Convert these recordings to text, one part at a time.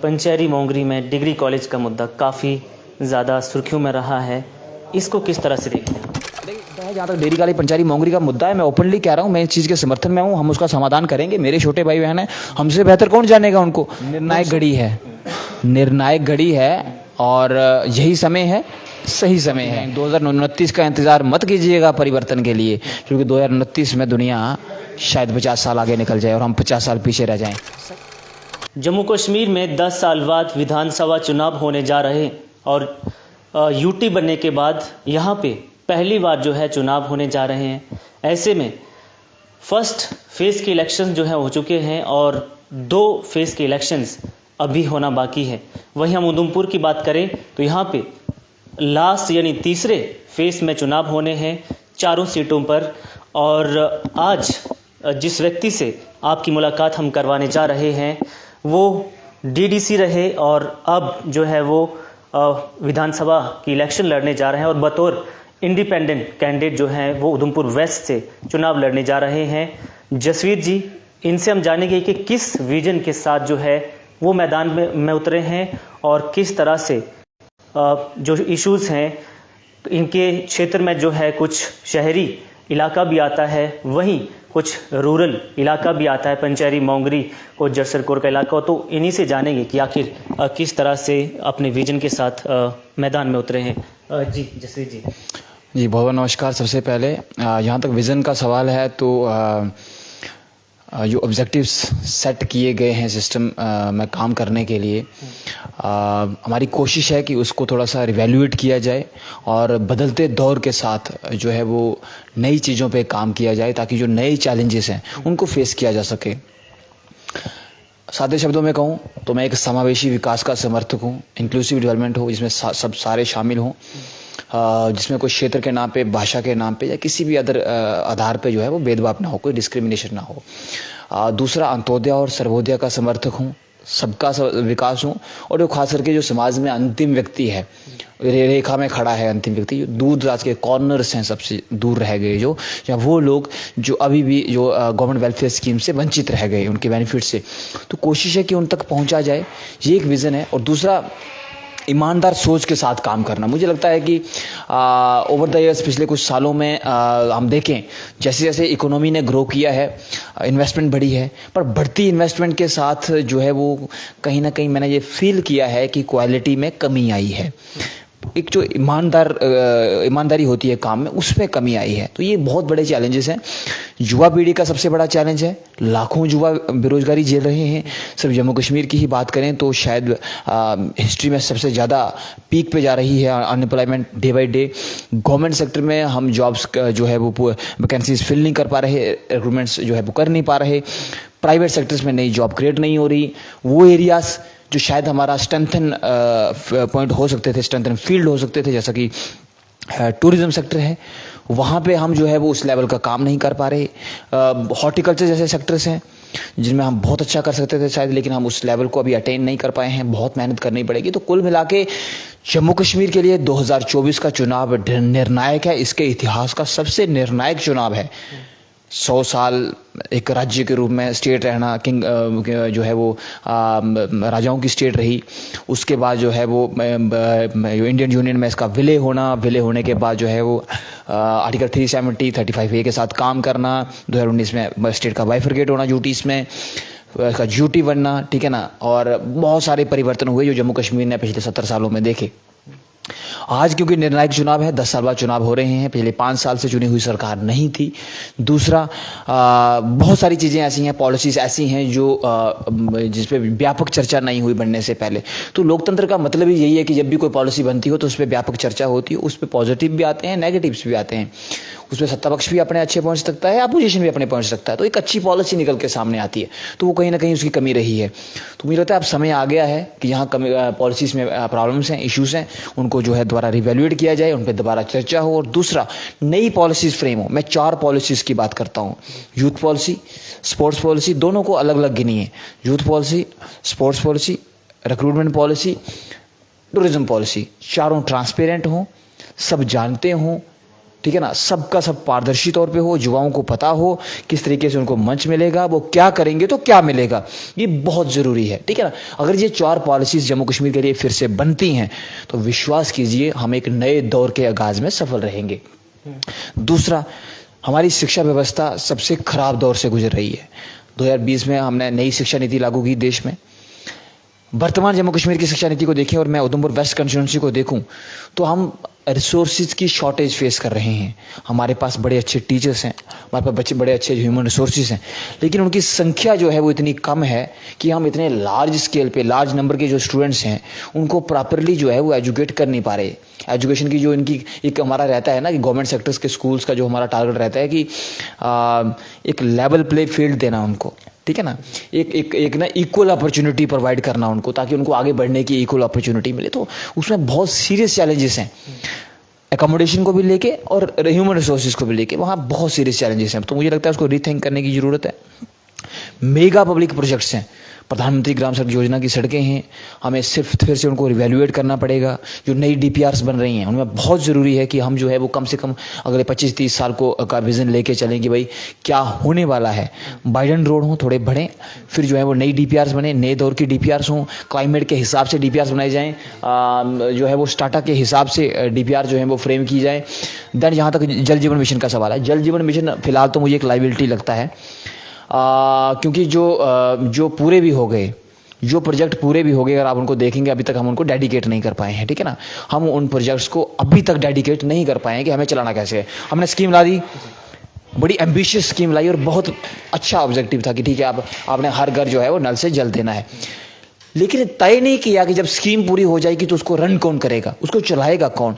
पंचेरी मोंगरी में degree college का मुद्दा काफ़ी ज़्यादा सुर्खियों में रहा है। इसको किस तरह से देखते हैं? देखिए, जहाँ तक डिग्री कॉलेज पंचेरी मोंगरी का मुद्दा है, मैं ओपनली कह रहा हूँ, मैं इस चीज़ के समर्थन में हूँ। हम उसका समाधान करेंगे। मेरे छोटे भाई बहन हैं, हमसे बेहतर कौन जानेगा उनको। निर्णायक घड़ी है, निर्णायक घड़ी है और यही समय है, सही समय है। 2029 का इंतजार मत कीजिएगा परिवर्तन के लिए, क्योंकि 2029 में दुनिया शायद 50 साल आगे निकल जाए और हम 50 साल पीछे रह जाएं। जम्मू कश्मीर में 10 साल बाद विधानसभा चुनाव होने जा रहे हैं और यूटी बनने के बाद यहाँ पे पहली बार जो है चुनाव होने जा रहे हैं। ऐसे में फर्स्ट फेज़ के इलेक्शन जो है हो चुके हैं और 2 फेज़ के इलेक्शंस अभी होना बाकी है। वहीं हम उधमपुर की बात करें तो यहाँ पे लास्ट यानी तीसरे फेज़ में चुनाव होने हैं 4 सीटों पर। और आज जिस व्यक्ति से आपकी मुलाकात हम करवाने जा रहे हैं वो डीडीसी रहे और अब जो है वो विधानसभा की इलेक्शन लड़ने जा रहे हैं और बतौर इंडिपेंडेंट कैंडिडेट जो हैं वो उधमपुर वेस्ट से चुनाव लड़ने जा रहे हैं। जसवीर जी, इनसे हम जानेंगे कि किस विजन के साथ जो है वो मैदान में उतरे हैं और किस तरह से जो इश्यूज़ हैं इनके क्षेत्र में जो है कुछ शहरी इलाका भी आता है, वहीं कुछ रूरल इलाका भी आता है, पंचेरी मोंगरी को जरसरकोर का इलाका। तो इन्हीं से जानेंगे कि आखिर किस तरह से अपने विजन के साथ मैदान में उतरे हैं। जी जसवीर जी। जी बहुत नमस्कार। सबसे पहले यहाँ तक विज़न का सवाल है तो जो ऑब्जेक्टिव्स सेट किए गए हैं सिस्टम में काम करने के लिए, हमारी कोशिश है कि उसको थोड़ा सा रिवैल्यूएट किया जाए और बदलते दौर के साथ जो है वो नई चीज़ों पे काम किया जाए ताकि जो नए चैलेंजेस हैं उनको फेस किया जा सके। सादे शब्दों में कहूँ तो मैं एक समावेशी विकास का समर्थक हूँ, इंक्लूसिव डेवलपमेंट हो जिसमें सब सारे शामिल हों, जिसमें कोई क्षेत्र के नाम पे, भाषा के नाम पे या किसी भी अदर आधार पे जो है वो भेदभाव ना हो, कोई डिस्क्रिमिनेशन ना हो। दूसरा, अंत्योदय और सर्वोदय का समर्थक हूँ, सबका विकास हूँ और जो खास करके जो समाज में अंतिम व्यक्ति है, रेखा में खड़ा है अंतिम व्यक्ति, जो दूर दराज के कॉर्नर्स हैं, सबसे दूर रह गए जो, या वो लोग जो अभी भी जो गवर्नमेंट वेलफेयर स्कीम से वंचित रह गए उनके बेनिफिट से, तो कोशिश है कि उन तक पहुंचा जाए। ये एक विज़न है। और दूसरा, ईमानदार सोच के साथ काम करना। मुझे लगता है कि ओवर द ईयर्स, पिछले कुछ सालों में हम देखें जैसे जैसे इकोनॉमी ने ग्रो किया है, इन्वेस्टमेंट बढ़ी है, पर बढ़ती इन्वेस्टमेंट के साथ जो है वो कहीं ना कहीं मैंने ये फील किया है कि क्वालिटी में कमी आई है। एक जो ईमानदारी होती है काम में, उसमें कमी आई है। तो ये बहुत बड़े चैलेंजेस हैं। युवा पीढ़ी का सबसे बड़ा चैलेंज है। लाखों युवा बेरोजगारी झेल रहे हैं। सिर्फ जम्मू कश्मीर की ही बात करें तो शायद हिस्ट्री में सबसे ज़्यादा पीक पे जा रही है unemployment day by day. Government sector में हम जॉब्स जो है वो वैकेंसीज फिल नहीं कर पा रहे, रिक्रूटमेंट्स जो है वो कर नहीं पा रहे। प्राइवेट सेक्टर्स में नई जॉब क्रिएट नहीं हो रही। वो एरियाज जो शायद हमारा स्ट्रेंथन पॉइंट हो सकते थे, स्ट्रेंथन फील्ड हो सकते थे, जैसा कि टूरिज्म सेक्टर है, वहाँ पे हम जो है वो उस लेवल का काम नहीं कर पा रहे। हॉर्टिकल्चर जैसे सेक्टर्स हैं जिनमें हम बहुत अच्छा कर सकते थे शायद, लेकिन हम उस लेवल को अभी अटेन नहीं कर पाए हैं। बहुत मेहनत करनी पड़ेगी। तो कुल मिला के जम्मू कश्मीर के लिए 2024 का चुनाव निर्णायक है। इसके इतिहास का सबसे निर्णायक चुनाव है। 100 साल एक राज्य के रूप में स्टेट रहना, किंग जो है वो राजाओं की स्टेट रही। उसके बाद जो है वो इंडियन यूनियन में इसका विलय होने के बाद जो है वो आर्टिकल 370 35A के साथ काम करना, 2019 में स्टेट का बाइफरकेट होना यूटीज में, इसका यूटी बनना, ठीक है ना। और बहुत सारे परिवर्तन हुए जो जम्मू कश्मीर ने पिछले 70 सालों में देखे। आज क्योंकि निर्णायक चुनाव है, 10 साल बाद चुनाव हो रहे हैं, पिछले 5 साल से चुनी हुई सरकार नहीं थी। दूसरा, बहुत सारी चीज़ें ऐसी हैं, पॉलिसीज ऐसी हैं जो जिस पे व्यापक चर्चा नहीं हुई बनने से पहले। तो लोकतंत्र का मतलब ही यही है कि जब भी कोई पॉलिसी बनती हो तो उस पर व्यापक चर्चा होती है। उस पर पॉजिटिव भी आते हैं, नेगेटिव्स भी आते हैं। उसमें सत्ता पक्ष भी अपने अच्छे पॉइंट्स रखता है, अपोजिशन भी अपने पॉइंट्स रखता है। तो एक अच्छी पॉलिसी निकल के सामने आती है, तो वो कहीं ना कहीं उसकी कमी रही है। तो मुझे लगता है अब समय आ गया है कि यहाँ पॉलिसीज में प्रॉब्लम्स हैं, इश्यूज़ हैं, उनको जो है दोबारा रिवैल्यूएट किया जाए, उन पर दोबारा चर्चा हो। और दूसरा, नई पॉलिसीज फ्रेम हो। मैं 4 पॉलिसीज की बात करता हूँ। यूथ पॉलिसी, स्पोर्ट्स पॉलिसी, दोनों को अलग अलग गिनी है। Youth policy, sports policy, recruitment policy, tourism policy, चारों ट्रांसपेरेंट हों, सब जानते हों, ठीक है ना, सबका सब पारदर्शी तौर पे हो, युवाओं को पता हो किस तरीके से उनको मंच मिलेगा, वो क्या करेंगे तो क्या मिलेगा, ये बहुत जरूरी है। ठीक है ना, अगर ये 4 पॉलिसीज जम्मू कश्मीर के लिए फिर से बनती हैं तो विश्वास कीजिए हम एक नए दौर के आगाज में सफल रहेंगे। दूसरा, हमारी शिक्षा व्यवस्था सबसे खराब दौर से गुजर रही है। 2020 में हमने नई शिक्षा नीति लागू की देश में। वर्तमान जम्मू कश्मीर की शिक्षा नीति को देखें और मैं उधमपुर वेस्ट कंस्टिट्यूंसी को देखूं तो हम रिसोर्सेज की शॉर्टेज फेस कर रहे हैं। हमारे पास बड़े अच्छे टीचर्स हैं, हमारे पास बच्चे बड़े अच्छे ह्यूमन रिसोर्सेज हैं, लेकिन उनकी संख्या जो है वो इतनी कम है कि हम इतने लार्ज स्केल पे लार्ज नंबर के जो स्टूडेंट्स हैं उनको प्रॉपरली जो है वो एजुकेट कर नहीं पा रहे। एजुकेशन की जो इनकी एक हमारा रहता है ना कि गवर्नमेंट सेक्टर्स के स्कूल्स का जो हमारा टारगेट रहता है कि एक लेवल प्ले फील्ड देना उनको, ठीक है ना, एक ना इक्वल अपॉर्चुनिटी प्रोवाइड करना उनको, ताकि उनको आगे बढ़ने की इक्वल अपॉर्चुनिटी मिले। तो उसमें बहुत सीरियस चैलेंजेस हैं, एकोमोडेशन को भी लेके और ह्यूमन रिसोर्सेज को भी लेके वहाँ बहुत सीरियस चैलेंजेस हैं। तो मुझे लगता है उसको रीथिंक करने की जरूरत है। मेगा पब्लिक प्रोजेक्ट्स हैं, प्रधानमंत्री ग्राम सड़क योजना की सड़कें हैं, हमें सिर्फ फिर से उनको रिवैल्यूएट करना पड़ेगा। जो नई डीपीआरस बन रही हैं उनमें बहुत ज़रूरी है कि हम जो है वो कम से कम अगले 25-30 साल का विजन लेके चलें कि भाई क्या होने वाला है। बाइडन रोड हो थोड़े बढ़े, फिर जो है वो नई डीपीआरस बने, नए दौर की डीपीआरस हों, क्लाइमेट के हिसाब से डीपीआरस बनाए जाएँ, जो है वो स्टाटा के हिसाब से डीपीआर जो है वो फ्रेम की जाए। देन जहाँ तक जल जीवन मिशन का सवाल है, जल जीवन मिशन फिलहाल तो मुझे एक लाइबिलिटी लगता है, क्योंकि जो पूरे भी हो गए, जो प्रोजेक्ट पूरे भी हो गए, अगर आप उनको देखेंगे अभी तक हम उनको डेडिकेट नहीं कर पाए हैं। ठीक है ना, हम उन प्रोजेक्ट्स को अभी तक डेडिकेट नहीं कर पाए हैं कि हमें चलाना कैसे है। हमने स्कीम ला दी, बड़ी एम्बिशियस स्कीम लाई और बहुत अच्छा ऑब्जेक्टिव था कि ठीक है आपने हर घर जो है वो नल से जल देना है, लेकिन तय नहीं किया कि जब स्कीम पूरी हो जाएगी तो उसको रन कौन करेगा, उसको चलाएगा कौन।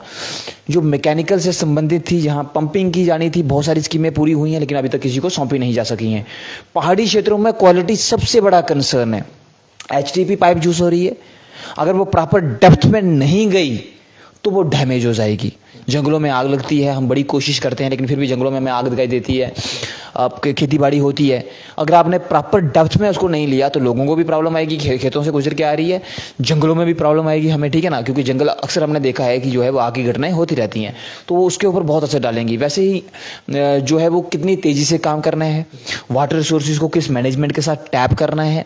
जो मैकेनिकल से संबंधित थी, जहां पंपिंग की जानी थी, बहुत सारी स्कीमें पूरी हुई हैं लेकिन अभी तक किसी को सौंपी नहीं जा सकी हैं। पहाड़ी क्षेत्रों में क्वालिटी सबसे बड़ा कंसर्न है। एचटीपी पाइप यूज हो रही है, अगर वो प्रॉपर डेप्थ में नहीं गई तो वो डैमेज हो जाएगी। जंगलों में आग लगती है, हम बड़ी कोशिश करते हैं लेकिन फिर भी जंगलों में हमें आग दिखाई देती है। आपके खेती बाड़ी होती है, अगर आपने प्रॉपर डेप्थ में उसको नहीं लिया तो लोगों को भी प्रॉब्लम आएगी, खेतों से गुजर के आ रही है, जंगलों में भी प्रॉब्लम आएगी हमें, ठीक है ना, क्योंकि जंगल अक्सर हमने देखा है कि जो है वो आग की घटनाएं होती रहती हैं, तो वो उसके ऊपर बहुत असर डालेंगी। वैसे ही जो है वो कितनी तेजी से काम करना है, वाटर रिसोर्सेज को किस मैनेजमेंट के साथ टैप करना है,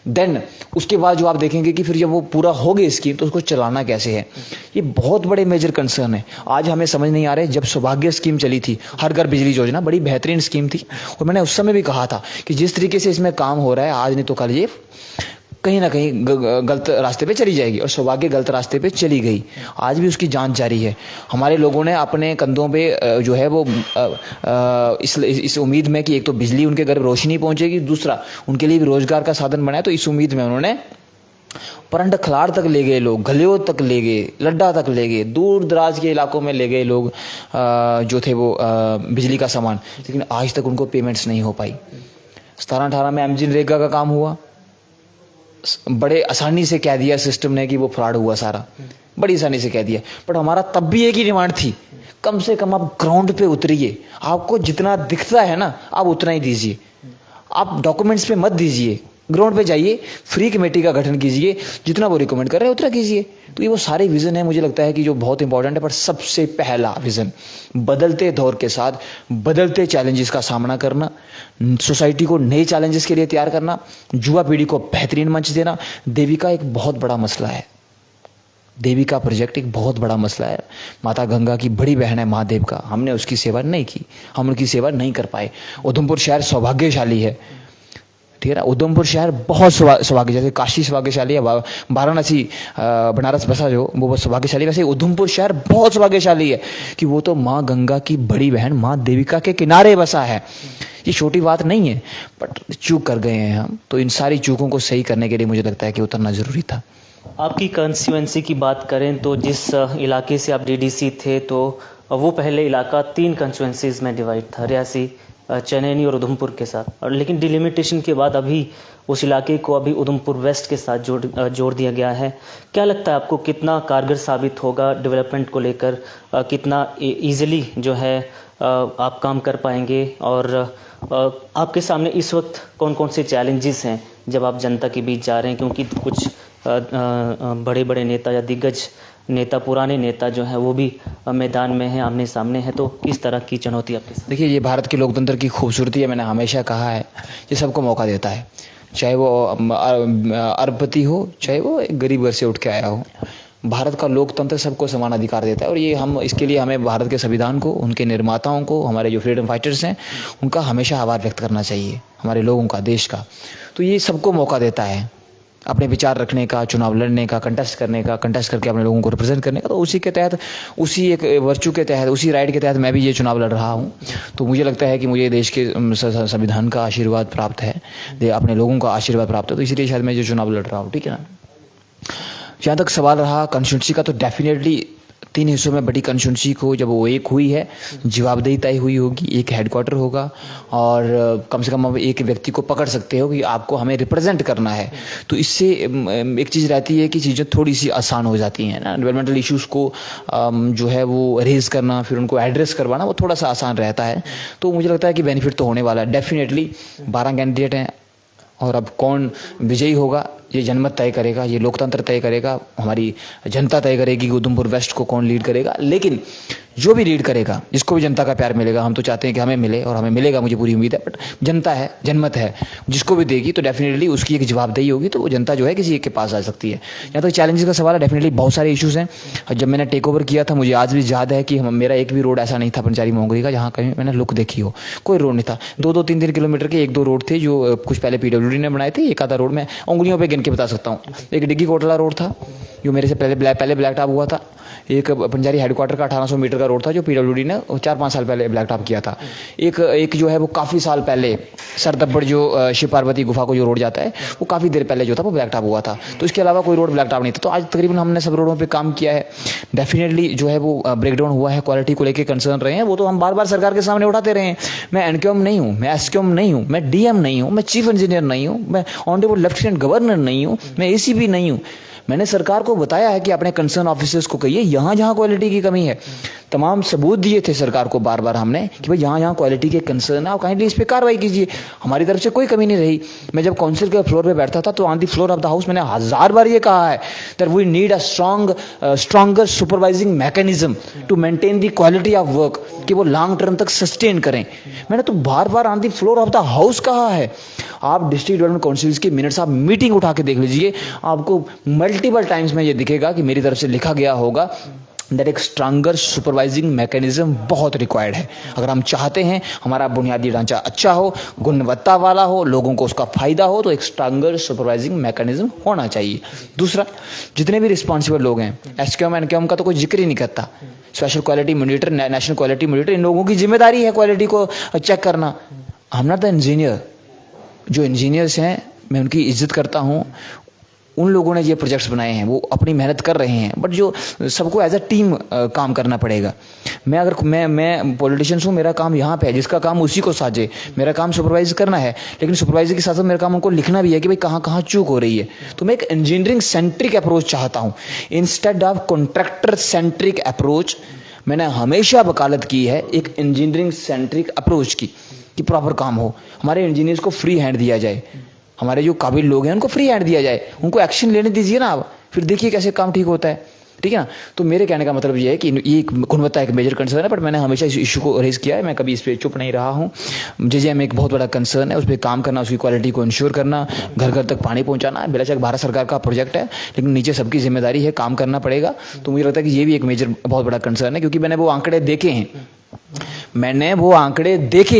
देन उसके बाद जो आप देखेंगे कि फिर जब वो पूरा हो गई स्कीम तो उसको चलाना कैसे है। ये बहुत बड़े मेजर कंसर्न है। आज हमें समझ नहीं आ रहा है, जब सौभाग्य स्कीम चली थी, हर घर बिजली योजना बड़ी बेहतरीन स्कीम थी और मैंने उस समय भी कहा था कि जिस तरीके से इसमें काम हो रहा है आज नहीं तो कल ये कहीं ना कहीं गलत रास्ते पे चली जाएगी, और सौभाग्य गलत रास्ते पे चली गई। आज भी उसकी जांच जारी है। हमारे लोगों ने अपने कंधों पे जो है वो इस उम्मीद में कि एक तो बिजली उनके घर रोशनी पहुंचेगी, दूसरा उनके लिए भी रोजगार का साधन बनाए, तो इस उम्मीद में उन्होंने परंड खलाड़ तक ले गए लोग, गलियों तक ले गए, लड्डा तक ले गए, दूर दराज के इलाकों में ले गए लोग जो थे वो बिजली का सामान, लेकिन आज तक उनको पेमेंट्स नहीं हो पाई। 17-18 में मनरेगा का काम हुआ, बड़े आसानी से कह दिया सिस्टम ने कि वो फ्रॉड हुआ सारा, बड़ी आसानी से कह दिया। बट हमारा तब भी एक ही डिमांड थी, कम से कम आप ग्राउंड पे उतरिए, आपको जितना दिखता है ना आप उतना ही दीजिए, आप डॉक्यूमेंट्स पे मत दीजिए, ग्राउंड पे जाइए, फ्री कमेटी का गठन कीजिए, जितना वो रिकमेंड कर रहे हैं उतना कीजिए। तो ये वो सारे विजन है, मुझे लगता है कि जो बहुत इंपॉर्टेंट है। पर सबसे पहला विजन बदलते दौर के साथ बदलते चैलेंजेस का सामना करना, सोसाइटी को नए चैलेंजेस के लिए तैयार करना, युवा पीढ़ी को बेहतरीन मंच देना। देविका एक बहुत बड़ा मसला है, देविका प्रोजेक्ट एक बहुत बड़ा मसला है। माता गंगा की बड़ी बहन है महादेव का, हमने उसकी सेवा नहीं की, हम उनकी सेवा नहीं कर पाए। उधमपुर शहर सौभाग्यशाली है, ठीक है ना, उधमपुर शहर बहुत सौभाग्य, जैसे काशी सौभाग्यशाली है, वाराणसी बनारस बसा जो वो बहुत सौभाग्यशाली, वैसे उधमपुर शहर बहुत सौभाग्यशाली है कि वो तो माँ गंगा की बड़ी बहन माँ देविका के किनारे बसा है। ये छोटी बात नहीं है, बट चूक कर गए हैं हम, तो इन सारी चूकों को सही करने के लिए मुझे लगता है कि उतरना जरूरी था। आपकी कंस्टिट्यूएंसी की बात करें तो जिस इलाके से आप डीडीसी थे तो वो पहले इलाका 3 कंस्टिट्यूएंसीज में डिवाइड था, रियासी, चनैनी और उधमपुर के साथ, और लेकिन डिलिमिटेशन के बाद अभी उस इलाके को अभी उधमपुर वेस्ट के साथ जोड़ दिया गया है। क्या लगता है आपको, कितना कारगर साबित होगा डेवलपमेंट को लेकर, कितना इजीली जो है आप काम कर पाएंगे, और आपके सामने इस वक्त कौन कौन से चैलेंजेस हैं जब आप जनता के बीच जा रहे हैं, क्योंकि कुछ बड़े बड़े नेता या दिग्गज नेता, पुराने नेता जो हैं वो भी मैदान में हैं, आमने सामने हैं, तो किस तरह की चुनौती आपके साथ? देखिए, ये भारत के लोकतंत्र की खूबसूरती है। मैंने हमेशा कहा है, ये सबको मौका देता है, चाहे वो अरबपति हो, चाहे वो एक गरीब घर से उठ के आया हो। भारत का लोकतंत्र सबको समान अधिकार देता है, और ये हम इसके लिए हमें भारत के संविधान को, उनके निर्माताओं को, हमारे जो फ्रीडम फाइटर्स हैं, उनका हमेशा आभार व्यक्त करना चाहिए, हमारे लोगों का, देश का। तो ये सबको मौका देता है अपने विचार रखने का, चुनाव लड़ने का, कंटेस्ट करने का, कंटेस्ट करके अपने लोगों को रिप्रेजेंट करने का। तो उसी के तहत, उसी एक वर्चू के तहत, उसी राइट के तहत मैं भी ये चुनाव लड़ रहा हूँ। तो मुझे लगता है कि मुझे देश के संविधान का आशीर्वाद प्राप्त है, अपने लोगों का आशीर्वाद प्राप्त है, तो इसलिए शायद मैं जो चुनाव लड़ रहा हूँ। ठीक है ना। जहाँ तक सवाल रहा कॉन्स्टिट्यूंसी का, तो डेफिनेटली 3 हिस्सों में बड़ी कॉन्स्टिट्यूंसी को जब वो एक हुई है, जवाबदेही तय हुई होगी, एक हेडक्वार्टर होगा, और कम से कम एक व्यक्ति को पकड़ सकते हो कि आपको हमें रिप्रेजेंट करना है। तो इससे एक चीज़ रहती है कि चीज़ें थोड़ी सी आसान हो जाती हैं ना। डेवलपमेंटल इश्यूज़ को जो है वो रेज करना, फिर उनको एड्रेस करवाना, वो थोड़ा सा आसान रहता है। तो मुझे लगता है कि बेनिफिट तो होने वाला है डेफिनेटली। 12 कैंडिडेट हैं, और अब कौन विजयी होगा ये जनमत तय करेगा, ये लोकतंत्र तय करेगा, हमारी जनता तय करेगी कि उधमपुर वेस्ट को कौन लीड करेगा। लेकिन जो भी लीड करेगा, जिसको भी जनता का प्यार मिलेगा, हम तो चाहते हैं कि हमें मिले, और हमें मिलेगा, मुझे पूरी उम्मीद है। बट जनता है, जनमत है, जिसको भी देगी तो डेफिनेटली उसकी एक जवाबदेही होगी, तो वो जनता जो है किसी एक के पास आ सकती है। यहाँ तक चैलेंजेस का सवाल है, डेफिनेटली बहुत सारे इशूज़ हैं। जब मैंने टेक ओवर किया था, मुझे आज भी याद है कि मेरा एक भी रोड ऐसा नहीं था पंचारी मोंगरी का जहाँ कहीं मैंने लुक देखी हो, कोई रोड नहीं था। 2-2, 3-3 किलोमीटर के 1-2 रोड थे जो कुछ पहले PWD ने बनाए थे। एक आधा रोड मैं उंगलियों पर गिन के बता सकता हूँ। एक डिग्गी कोटला रोड था जो मेरे से पहले ब्लैक टॉप हुआ था। एक पंचारी हेडक्वार्टर का 1800 मीटर का रोड था जो PWD ने 4-5 साल पहले ब्लैक टॉप किया था। एक जो है वो काफ़ी साल पहले सरदब्बड़ जो शिव पार्वती गुफा को जो रोड जाता है, वो काफ़ी देर पहले जो था वो ब्लैक टॉप हुआ था। तो इसके अलावा कोई रोड ब्लैक टॉप नहीं था। तो आज तकरीबन हमने सब रोडों पे काम किया है। डेफिनेटली जो है वो ब्रेकडाउन हुआ है, क्वालिटी को लेकर कंसर्न रहे हैं, वो तो हम बार बार सरकार के सामने उठाते रहे हैं। मैं एनक्यूएम नहीं हूँ, मैं एसक्यूएम नहीं हूँ, मैं DM नहीं हूँ, मैं चीफ इंजीनियर नहीं हूँ, मैं ऑनरेबल लेफ्टिनेंट गवर्नर नहीं हूँ, मैं ACP नहीं हूँ। मैंने सरकार को बताया है कि अपने कंसर्न ऑफिसर्स को कहिए यहाँ जहाँ क्वालिटी की कमी है। तमाम सबूत दिए थे सरकार को बार बार हमने कि भाई यहाँ क्वालिटी के कंसर्न है, आप काइंडली इस पर कार्रवाई कीजिए। हमारी तरफ से कोई कमी नहीं रही। मैं जब काउंसिल के फ्लोर पे बैठता था तो on the floor of the house मैंने 1000 बार ये कहा है that we need a stronger supervising mechanism to maintain the quality of work, कि वो लॉन्ग टर्म तक सस्टेन करें। मैंने तो बार बार on the floor of the house कहा है। आप डिस्ट्रिक्ट डेवलपमेंट काउंसिल्स की मिनट्स, आप मीटिंग उठा के देख लीजिए, आपको मल्टीपल टाइम्स में ये दिखेगा कि मेरी तरफ से लिखा गया होगा दैट एक स्ट्रॉन्गर सुपरवाइजिंग मैकेनिज्म बहुत रिक्वायर्ड है। अगर हम चाहते हैं हमारा बुनियादी ढांचा अच्छा हो, गुणवत्ता वाला हो, लोगों को उसका फायदा हो, तो एक स्ट्रॉन्गर सुपरवाइजिंग मैकेनिज्म होना चाहिए। दूसरा, जितने भी रिस्पॉन्सिबल लोग हैं, एसक्यूएम एनक्यूएम का तो कोई जिक्र ही नहीं करता। Special quality monitor, national quality monitor, इन लोगों की जिम्मेदारी है क्वालिटी को चेक करना। I am not the engineer. जो इंजीनियर्स हैं मैं उनकी इज्जत करता हूँ, उन लोगों ने ये प्रोजेक्ट्स बनाए हैं, वो अपनी मेहनत कर रहे हैं, बट जो सबको एज अ टीम काम करना पड़ेगा। मैं पॉलिटिशियंस हूँ, मेरा काम यहाँ पे है, जिसका काम उसी को साझे, मेरा काम सुपरवाइज करना है, लेकिन सुपरवाइजर के साथ साथ मेरा काम उनको लिखना भी है कि भाई कहाँ कहाँ चूक हो रही है। तो मैं एक इंजीनियरिंग सेंट्रिक अप्रोच चाहता हूँ instead of contractor centric approach. मैंने हमेशा वकालत की है एक इंजीनियरिंग सेंट्रिक अप्रोच की, कि प्रॉपर काम हो, हमारे इंजीनियर्स को फ्री हैंड दिया जाए, हमारे जो काबिल लोग हैं उनको फ्री हैंड दिया जाए, उनको एक्शन लेने दीजिए ना आप, फिर देखिए कैसे काम ठीक होता है। ठीक है ना। तो मेरे कहने का मतलब ये है कि ये गुणवत्ता एक मेजर कंसर्न है, बट मैंने हमेशा इस इशू को रेज किया है, मैं कभी इस पर चुप नहीं रहा हूँ। JJM एक बहुत बड़ा कंसर्न है, उस पर काम करना, उसकी क्वालिटी को इंश्योर करना, घर घर तक पानी पहुँचाना, बेशक भारत सरकार का प्रोजेक्ट है, लेकिन नीचे सबकी जिम्मेदारी है, काम करना पड़ेगा। तो मुझे लगता है कि ये भी एक मेजर बहुत बड़ा कंसर्न है, क्योंकि मैंने वो आंकड़े देखे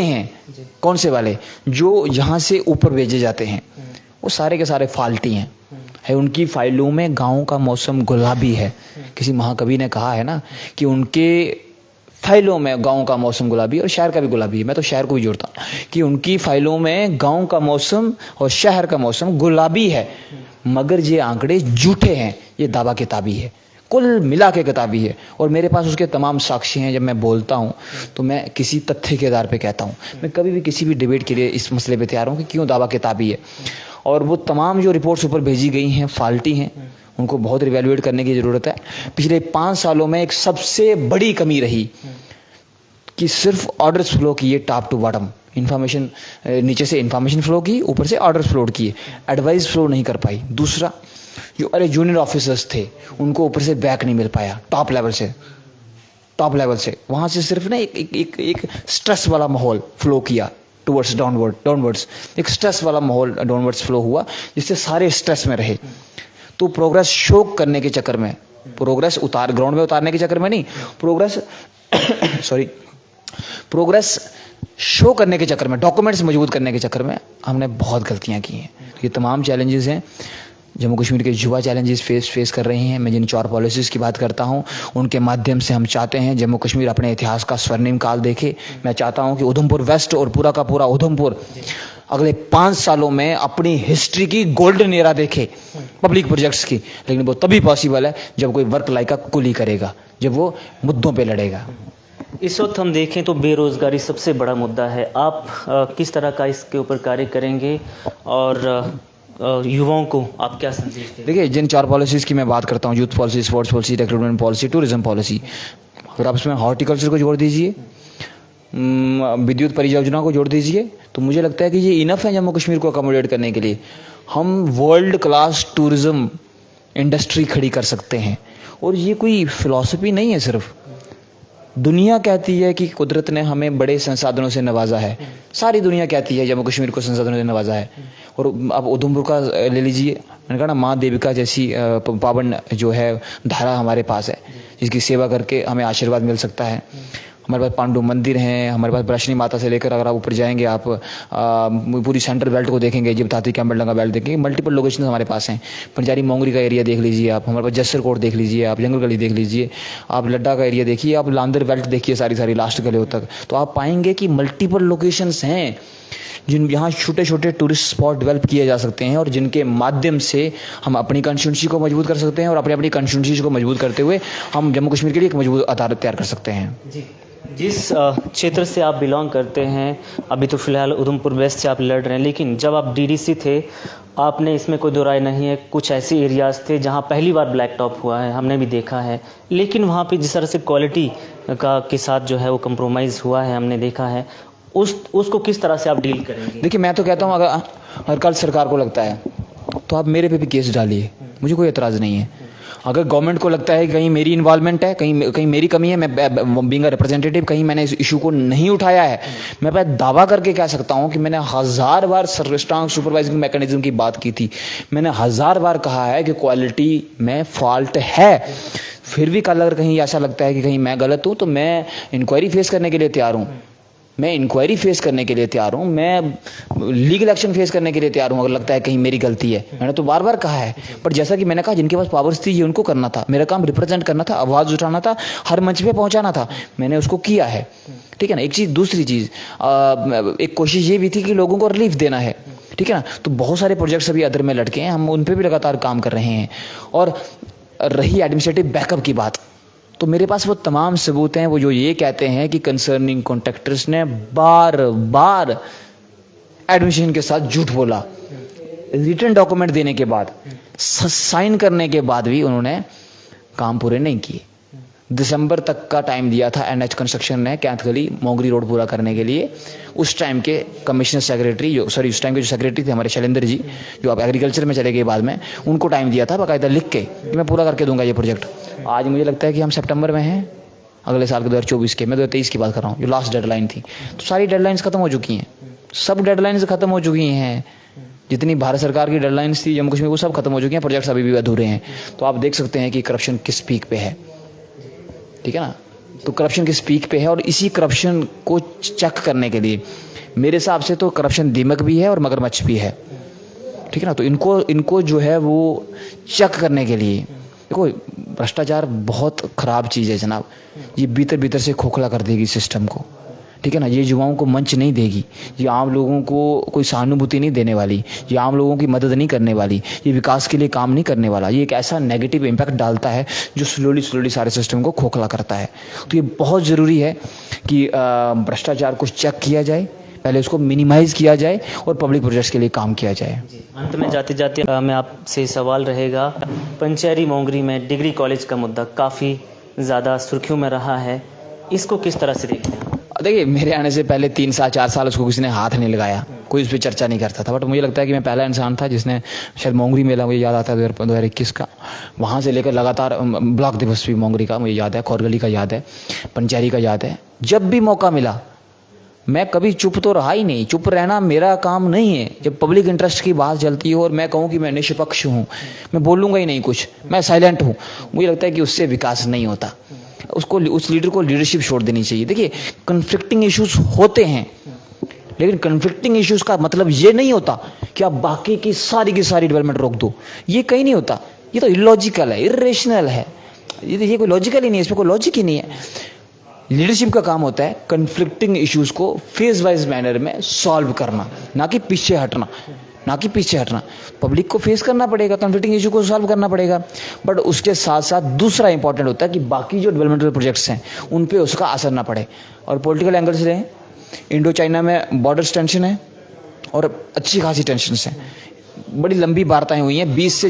हैं, कौन से वाले जो यहाँ से ऊपर भेजे जाते हैं, वो सारे के सारे फाल्टी हैं। उनकी फाइलों में गाँव का मौसम गुलाबी है। किसी महाकवि ने कहा है ना कि उनके फाइलों में गाँव का मौसम गुलाबी और शहर का भी गुलाबी है। मैं तो शहर को भी जोड़ता हूँ कि उनकी फाइलों में गाँव का मौसम और शहर का मौसम गुलाबी है, मगर ये आंकड़े झूठे हैं, ये दावा किताबी है, कुल मिला के किताबी है, और मेरे पास उसके तमाम साक्षी हैं। जब मैं बोलता हूँ तो मैं किसी तथ्य के आधार पे कहता हूँ। मैं कभी भी किसी भी डिबेट के लिए इस मसले पे तैयार हूँ कि क्यों दावा किताबी है, और वो तमाम जो रिपोर्ट्स ऊपर भेजी गई हैं फाल्टी हैं, उनको बहुत रिवैल्यूएट करने की ज़रूरत है। पिछले 5 सालों में एक सबसे बड़ी कमी रही कि सिर्फ ऑर्डर्स फ्लो किए टॉप टू बॉटम, इन्फॉर्मेशन नीचे से इन्फॉर्मेशन फ्लो की, ऊपर से ऑर्डर्स फ्लो किए, एडवाइस फ्लो नहीं कर पाई। दूसरा, जो अरे जूनियर ऑफिसर्स थे उनको ऊपर से बैक नहीं मिल पाया, टॉप लेवल से वहां से सिर्फ ना एक स्ट्रेस वाला माहौल फ्लो किया टुवर्ड्स डाउनवर्ड्स, एक स्ट्रेस वाला माहौल डाउनवर्ड्स फ्लो हुआ, जिससे सारे स्ट्रेस में रहे। तो प्रोग्रेस शो करने के चक्कर में, प्रोग्रेस ग्राउंड में उतारने के चक्कर में नहीं, प्रोग्रेस शो करने के चक्कर में, डॉक्यूमेंट्स मजबूत करने के चक्कर में हमने बहुत गलतियां की हैं। ये तमाम चैलेंजेस हैं जम्मू कश्मीर के युवा चैलेंजेस फेस कर रहे हैं। मैं जिन 4 पॉलिसीज़ की बात करता हूं, उनके माध्यम से हम चाहते हैं जम्मू कश्मीर अपने इतिहास का स्वर्णिम काल देखे। मैं चाहता हूं कि उधमपुर वेस्ट और पूरा का पूरा उधमपुर अगले 5 सालों में अपनी हिस्ट्री की गोल्डन एरा देखे पब्लिक प्रोजेक्ट्स की। लेकिन वो तभी पॉसिबल है जब कोई वर्क लाइक का कुली करेगा, जब वो मुद्दों पे लड़ेगा। इस वक्त हम देखें तो बेरोजगारी सबसे बड़ा मुद्दा है। आप किस तरह का इसके ऊपर कार्य करेंगे और युवाओं को आप क्या संदेश देंगे? देखिए, जिन 4 पॉलिसीज़ की मैं बात करता हूँ, youth policy, sports policy, recruitment policy, tourism policy, अगर आप इसमें हॉर्टिकल्चर को जोड़ दीजिए, विद्युत परियोजना को जोड़ दीजिए, तो मुझे लगता है कि ये इनफ है जम्मू कश्मीर को अकोमोडेट करने के लिए। हम वर्ल्ड क्लास टूरिज्म इंडस्ट्री खड़ी कर सकते हैं। और ये कोई फिलॉसफी नहीं है, सिर्फ दुनिया कहती है कि कुदरत ने हमें बड़े संसाधनों से नवाजा है। सारी दुनिया कहती है जम्मू कश्मीर को संसाधनों से नवाजा है। और आप उधमपुर का ले लीजिए, मैंने कहा ना, माँ देविका जैसी पावन जो है धारा हमारे पास है, जिसकी सेवा करके हमें आशीर्वाद मिल सकता है। हमारे पास पांडु मंदिर हैं, हमारे पास ब्रशनी माता से लेकर अगर आप ऊपर जाएंगे, आप पूरी सेंट्रल बेल्ट को देखेंगे, जब धाती कैम्बलडंगा बेल्ट देखेंगे, मल्टीपल लोकेशन हमारे पास हैं। पंजारी मोंगरी का एरिया देख लीजिए आप, हमारे पास जस्सर कोट देख लीजिए आप, जंगल गली देख लीजिए आप, लड्डा का एरिया देखिए आप, लांदर बेल्ट देखिए सारी लास्ट गलियों तक, तो आप पाएंगे कि मल्टीपल लोकेशंस हैं जिन यहाँ छोटे छोटे टूरिस्ट स्पॉट डेवलप किए जा सकते हैं और जिनके माध्यम से हम अपनी कंस्टिट्यूंसी को मजबूत कर सकते हैं और अपनी कंस्टिट्यूंसी को मजबूत करते हुए हम जम्मू कश्मीर के लिए एक मजबूत आधार तैयार कर सकते हैं। जी, जिस क्षेत्र से आप बिलोंग करते हैं, अभी तो फिलहाल उधमपुर वेस्ट से आप लड़ रहे हैं, लेकिन जब आप डीडीसी थे, आपने इसमें कोई दो राय नहीं है, कुछ ऐसे एरियाज़ थे जहां पहली बार ब्लैक टॉप हुआ है, हमने भी देखा है, लेकिन वहां पे जिस तरह से क्वालिटी के साथ जो है वो कंप्रोमाइज़ हुआ है, हमने देखा है, उसको किस तरह से आप डील करेंगे? देखिए, मैं तो कहता हूँ अगर कल सरकार को लगता है तो आप मेरे पे भी केस डालिए, मुझे कोई एतराज़ नहीं है। अगर गवर्नमेंट को लगता है कि कहीं मेरी इन्वॉल्वमेंट है, कहीं मेरी कमी है, मैं बीइंग अ रिप्रेजेंटेटिव कहीं मैंने इस इशू को नहीं उठाया है, मैं दावा करके कह सकता हूं कि मैंने 1000 बार स्ट्रांग सुपरवाइजिंग मैकेनिज्म की बात की थी। मैंने 1000 बार कहा है कि क्वालिटी में फॉल्ट है। फिर भी कल अगर कहीं ऐसा लगता है कि कहीं मैं गलत हूं तो मैं इंक्वायरी फेस करने के लिए तैयार हूं, मैं लीगल एक्शन फेस करने के लिए तैयार हूं अगर लगता है कहीं मेरी गलती है। मैंने तो बार बार कहा है, पर जैसा कि मैंने कहा, जिनके पास पावर्स थी ये उनको करना था, मेरा काम रिप्रेजेंट करना था, आवाज़ उठाना था, हर मंच पे पहुंचाना था, मैंने उसको किया है। ठीक है ना। एक चीज़, दूसरी चीज़, एक कोशिश ये भी थी कि लोगों को रिलीफ देना है। ठीक है ना। तो बहुत सारे प्रोजेक्ट्स अभी अदर में लटके हैं, हम उन पर भी लगातार काम कर रहे हैं। और रही एडमिनिस्ट्रेटिव बैकअप की बात, तो मेरे पास वो तमाम सबूत हैं वो जो ये कहते हैं कि कंसर्निंग कॉन्ट्रैक्टर्स ने बार बार एडमिशन के साथ झूठ बोला। रिटन डॉक्यूमेंट देने के बाद, साइन करने के बाद भी उन्होंने काम पूरे नहीं किए। दिसंबर तक का टाइम दिया था एनएच कंस्ट्रक्शन ने कैंथगली मोंगरी रोड पूरा करने के लिए। उस टाइम के कमिश्नर सेक्रेटरी, उस टाइम के जो सेक्रेटरी थे हमारे शैलेंद्र जी, जो अब एग्रीकल्चर में चले गए बाद में, उनको टाइम दिया था बाकायदा लिख के कि मैं पूरा करके दूंगा ये प्रोजेक्ट। आज मुझे लगता है कि हम सितंबर में हैं, अगले साल के 2024 के, मैं 2023 की बात कर रहा हूँ, जो लास्ट डेडलाइन थी। तो सारी डेडलाइंस खत्म हो चुकी हैं, सब डेडलाइंस खत्म हो चुकी हैं। जितनी भारत सरकार की डेडलाइंस थी जम्मू कश्मीर को, सब खत्म हो चुकी हैं, प्रोजेक्ट्स अभी भी अधूरे हैं। तो आप देख सकते हैं कि करप्शन किस पीक पे है। ठीक है ना। तो करप्शन किस पीक पे है, और इसी करप्शन को चेक करने के लिए मेरे हिसाब से तो करप्शन दीमक भी है और मगरमच्छ भी है। ठीक है ना। तो इनको जो है वो चेक करने के लिए, देखो भ्रष्टाचार बहुत खराब चीज़ है जनाब, ये भीतर भीतर से खोखला कर देगी सिस्टम को। ठीक है ना। ये युवाओं को मंच नहीं देगी, ये आम लोगों को कोई सहानुभूति नहीं देने वाली, ये आम लोगों की मदद नहीं करने वाली, ये विकास के लिए काम नहीं करने वाला। ये एक ऐसा नेगेटिव इम्पैक्ट डालता है जो स्लोली सारे सिस्टम को खोखला करता है। तो ये बहुत ज़रूरी है कि भ्रष्टाचार को चेक किया जाए, पहले उसको मिनिमाइज किया जाए और पब्लिक प्रोजेक्ट्स के लिए काम किया जाए। अंत में जाते जाते मैं आपसे सवाल रहेगा, पंचेरी मोंगरी में डिग्री कॉलेज का मुद्दा काफ़ी ज़्यादा सुर्खियों में रहा है, इसको किस तरह से देखते हैं? देखिए मेरे आने से पहले 3 साल 4 साल उसको किसी ने हाथ नहीं लगाया, कोई उस पर चर्चा नहीं करता था। बट मुझे लगता है कि मैं पहला इंसान था जिसने, शायद मोंगरी मेला मुझे याद आता है 2021 का, वहाँ से लेकर लगातार ब्लॉक दिवस भी मोंगरी का मुझे याद है, खोरगली का याद है, पंचैरी का याद है। जब भी मौका मिला मैं कभी चुप तो रहा ही नहीं। चुप रहना मेरा काम नहीं है। जब पब्लिक इंटरेस्ट की बात चलती है और मैं कहूँ कि मैं निष्पक्ष हूँ, मैं बोलूँगा ही नहीं कुछ, मैं साइलेंट हूँ, मुझे लगता है कि उससे विकास नहीं होता। उसको, उस लीडर को लीडरशिप छोड़ देनी चाहिए। देखिए कन्फ्लिक्टिंग इश्यूज होते हैं, लेकिन कन्फ्लिक्टिंग इश्यूज का मतलब ये नहीं होता कि आप बाकी की सारी डेवलपमेंट रोक दो। ये कहीं नहीं होता। ये तो इलॉजिकल है, इरेशनल है। ये कोई लॉजिकल ही नहीं है, इसमें कोई लॉजिक ही नहीं है। लीडरशिप का काम होता है कन्फ्लिक्टिंग इश्यूज को फेज वाइज मैनर में सॉल्व करना, ना कि पीछे हटना। पब्लिक को फेस करना पड़ेगा, कन्फ्लिक्टिंग इशू को सॉल्व करना पड़ेगा, बट उसके साथ साथ दूसरा इंपॉर्टेंट होता है कि बाकी जो डेवलपमेंटल प्रोजेक्ट्स हैं उन पे उसका असर ना पड़े। और पॉलिटिकल एंगल से रहे, इंडो चाइना में बॉर्डर्स टेंशन है और अच्छी खासी टेंशन है, बड़ी लंबी वार्ताएं हुई हैं। 20 से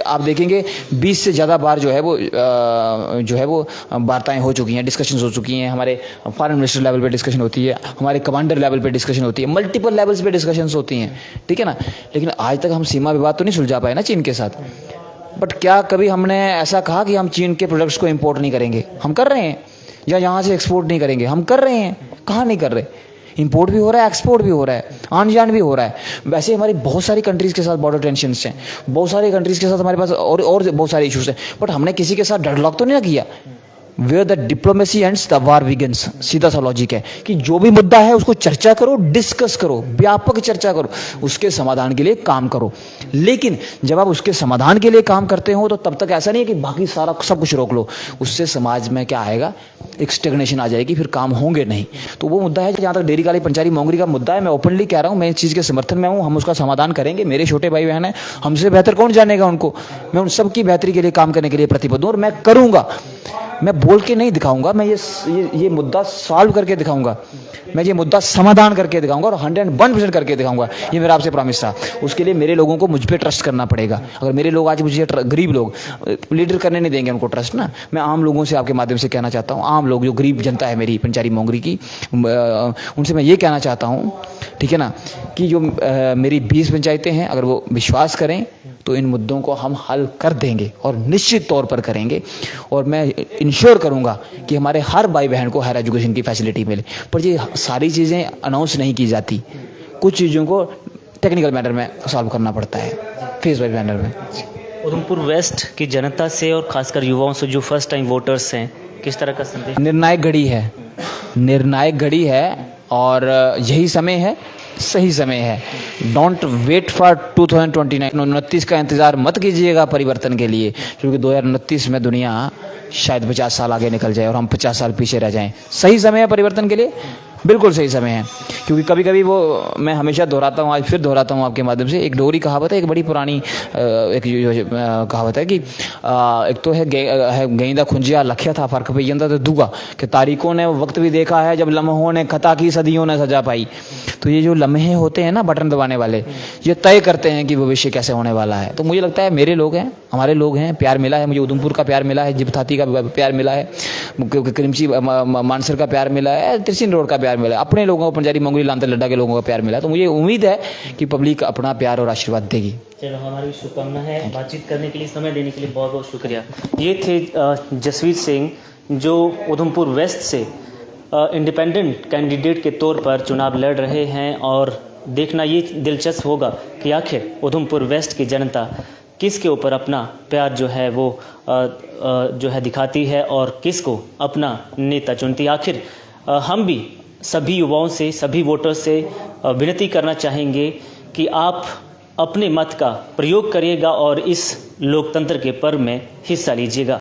आप देखेंगे 20 से ज़्यादा बार जो है वो वार्ताएं हो चुकी हैं, डिस्कशंस हो चुकी हैं। हमारे फॉरेन मिनिस्टर लेवल पे डिस्कशन होती है, हमारे कमांडर लेवल पे डिस्कशन होती है, मल्टीपल लेवल्स पे डिस्कशंस होती हैं, ठीक है ना। लेकिन आज तक हम सीमा विवाद तो नहीं सुलझा पाए ना चीन के साथ। बट क्या कभी हमने ऐसा कहा कि हम चीन के प्रोडक्ट्स को इम्पोर्ट नहीं करेंगे? हम कर रहे हैं। या यहाँ से एक्सपोर्ट नहीं करेंगे? हम कर रहे हैं। कहाँ नहीं कर रहे? इंपोर्ट भी हो रहा है, एक्सपोर्ट भी हो रहा है, आन जान भी हो रहा है। वैसे हमारी बहुत सारी कंट्रीज के साथ बॉर्डर टेंशन्स हैं, बहुत सारी कंट्रीज के साथ हमारे पास और बहुत सारे इश्यूज हैं, बट हमने किसी के साथ डेडलॉक तो नहीं किया। Where the diplomacy ends the war begins, सीधा सा लॉजिक है कि जो भी मुद्दा है उसको चर्चा करो, डिस्कस करो, व्यापक चर्चा करो, उसके समाधान के लिए काम करो। लेकिन जब आप उसके समाधान के लिए काम करते हो तो तब तक ऐसा नहीं है कि बाकी सारा सब कुछ रोक लो। उससे समाज में क्या आएगा, एक स्टेग्नेशन आ जाएगी, फिर काम होंगे नहीं। तो वो मुद्दा है जहाँ तक डेरी काली पंचारी मोंगरी का मुद्दा है, मैं ओपनली कह रहा हूँ, मैं इस चीज़ के समर्थन में हूँ। हम उसका समाधान करेंगे। मेरे छोटे भाई बहन हैं, हमसे बेहतर कौन जानेगा उनको। मैं उन सबकी बेहतरी के लिए काम करने के लिए प्रतिबद्ध हूँ और मैं करूँगा। मैं बोल के नहीं दिखाऊंगा, मैं ये मुद्दा सॉल्व करके दिखाऊंगा, मैं ये मुद्दा समाधान करके दिखाऊंगा और 101% करके दिखाऊंगा। ये मेरा आपसे प्रॉमिस था। उसके लिए मेरे लोगों को मुझ पे ट्रस्ट करना पड़ेगा। अगर मेरे लोग आज मुझे, गरीब लोग लीडर करने नहीं देंगे उनको ट्रस्ट ना, मैं आम लोगों से आपके माध्यम से कहना चाहता हूँ, आम लोग जो गरीब जनता है मेरी पंचारी मोंगरी की, उनसे मैं ये कहना चाहता हूँ, ठीक है ना, कि जो मेरी 20 पंचायतें हैं, अगर वो विश्वास करें तो इन मुद्दों को हम हल कर देंगे और निश्चित तौर पर करेंगे। और मैं इंश्योर करूंगा कि हमारे हर भाई बहन को हायर एजुकेशन की फैसिलिटी मिले। पर ये सारी चीज़ें अनाउंस नहीं की जाती, कुछ चीज़ों को टेक्निकल मैनर में सॉल्व करना पड़ता है, फेस वाइज मैनर में। उधमपुर वेस्ट की जनता से और खासकर युवाओं से जो फर्स्ट टाइम वोटर्स हैं, किस तरह का संदेश? निर्णायक घड़ी है और यही समय है, सही समय है। डोंट वेट फॉर 2029 का इंतजार मत कीजिएगा परिवर्तन के लिए, क्योंकि 2029 में दुनिया शायद 50 साल आगे निकल जाए और हम 50 साल पीछे रह जाएं। सही समय है परिवर्तन के लिए, बिल्कुल सही समय है। क्योंकि कभी कभी वो मैं हमेशा दोहराता हूँ, आज फिर दोहराता हूँ आपके माध्यम से, एक डोगरी कहावत है, एक बड़ी पुरानी कहावत है कि एक तो है गेंदा खुंजिया लखिया था फर्क पे यंदा तो दूगा, कि तारीखों ने वक्त भी देखा है जब लम्हों ने खता की सदियों ने सजा पाई। तो ये जो लम्हे होते हैं ना बटन दबाने वाले, ये तय करते हैं कि भविष्य कैसे होने वाला है। तो मुझे लगता है मेरे लोग हैं, हमारे लोग हैं, प्यार मिला है मुझे, उधमपुर का प्यार मिला है, जिबथाती का प्यार मिला है, क्रिमची मानसर का प्यार मिला है, त्रिचिन रोड का प्यार मिला है, अपने लोगों को पंजारी मोंगरी लांतर लड्डा के लोगों का प्यार मिला। तो मुझे उम्मीद है कि पब्लिक अपना प्यार और आशीर्वाद देगी। चलो, हमारी शुभकामना है। बातचीत करने के लिए, समय देने के लिए बहुत बहुत शुक्रिया। ये थे जसवीर सिंह, जो उधमपुर वेस्ट से इंडिपेंडेंट कैंडिडेट के तौर पर चुनाव लड़ रहे हैं। और देखना ये दिलचस्प होगा कि आखिर उधमपुर वेस्ट की जनता किसके ऊपर अपना प्यार जो है वो जो है दिखाती है और किसको अपना नेता चुनती। आखिर हम भी सभी युवाओं से, सभी वोटर्स से विनती करना चाहेंगे कि आप अपने मत का प्रयोग करिएगा और इस लोकतंत्र के पर्व में हिस्सा लीजिएगा।